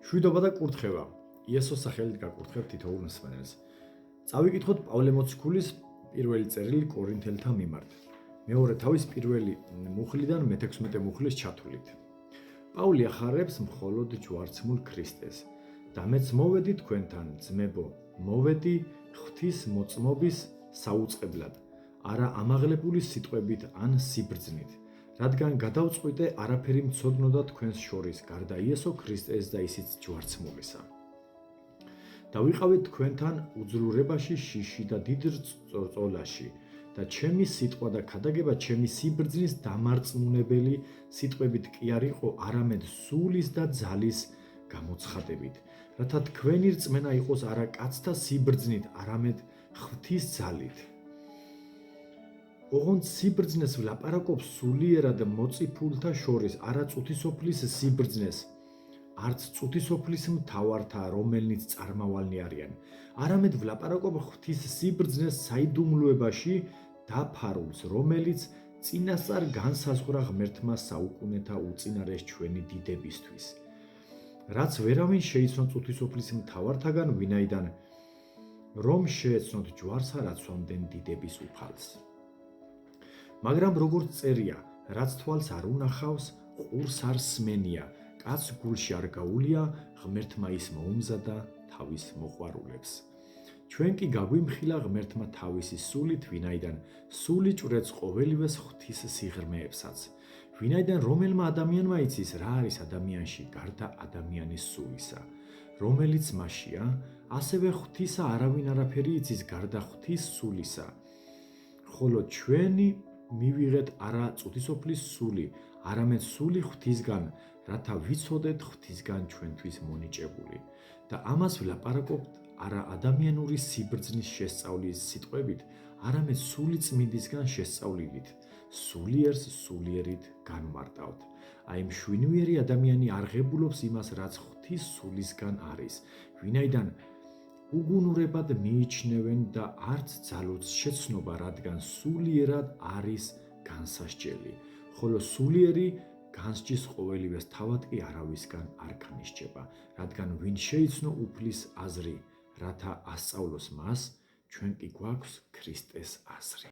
შვიდობა და კურთხევა. იესოს სახელით გაკურთხებთ თითოეულ მსმენელს. წავიკითხოთ პავლე მოციქულის პირველი წერილი კორინთელთა მიმართ. მეორე თავის პირველი მუხლიდან მე-16 მუხლის ჩათვლით. პავლე ახარებს მხოლოდ ჯვარცმულ ქრისტეს და მეც მოვედი თქვენთან, ძმებო, მოვედი ღვთის მოწმობის საუწყებლად, არა ამაღლებული სიტყვებით ან სიბრძნით, რადგან გადავწყვიტე არაფერი მცოდნოდა თქვენს შორის, გარდა იესო ქრისტეს და ისიც ჯვარცმულისა. და ვიყავით თქვენთან უძლურებაში, შიში და დიდ წოლაში და ჩემი სიტყვა და ქადაგება ჩემი სიბრძნის დამარწმუნებელი სიტყვებით კი არ იყო, არამედ სულის და ძალის გამოცხადებით, რათა თქვენი რწმენა იყოს არა კაცთა სიბრძნით, არამედ ღვთის ძალით. ოღონდ სიბრძნეს ვლაპარაკობ სულიერად მოწიფულთა შორის, არა წუთისოფლის სიბრძნეს, არც წუთისოფლის მთავართა, რომელნიც წარმავალნი არიან, არამედ ვლაპარაკობ ღვთის სიბრძნეს საიდუმლოებაში დაფარულს, რომელიც წინასწარ განსაზღვრა ღმერთმა საუკუნეთა უწინარეს ჩვენი დიდებისთვის. რაც ვერავინ შეიცნო წუთისოფლის მთავართაგან, ვინაიდან რომ შეეცნოთ ჯვარსა, რაც სვამდნენ დიდების უფალს. მაგრამ როგორც წერია, რაც თვალს არ უნახავს, ყურს არ სმენია, კაც გულში არ გაუულია, ღმერთმა ის მოუმზადა თავის მოყვარულებს. ჩვენ კი გაგვიმხილა ღმერთმა თავისი სულით, ვინაიდან სული ჭვრეტს ყოველივეს ღვთის სიღრმეებსაც. ვინაიდან რომელმა ადამიანმა იცის, რა არის ადამიანში გარდა ადამიანის სულისა, რომელიც მასშია, ასევე ღვთისა არავინ არაფერი იცის გარდა ღვთის სულისა. ხოლო ჩვენი მივიღეთ არა წუთისოფლის სული, არამედ სული ღვთისგან, რათა ვიცოდეთ ღვთისგან ჩვენთვის მონიჭებული. და ამას ვლაპარაკობთ არა ადამიანური სიბრძნის შესწავლის სიტყვებით, არამედ სული წმინდისგან შესწავლილით, სულიერს სულიერით განმარტავთ. აი მშვინიერი ადამიანი არ ღებულობს იმას, რაც ღვთის სულისგან არის, ვინაიდან უგუნურებად მიიჩნევენ და არც ძალუც შეცნობა, რადგან სულიერად არის განსასჯელი, ხოლო სულიერი განსჯის ყოველივეს თავად კი არავისგან არ განისჯება, რადგან ვინ შეიცნო უფლის აზრი, რათა ასწავლოს მას, ჩვენ კი გვაქვს ქრისტეს აზრი.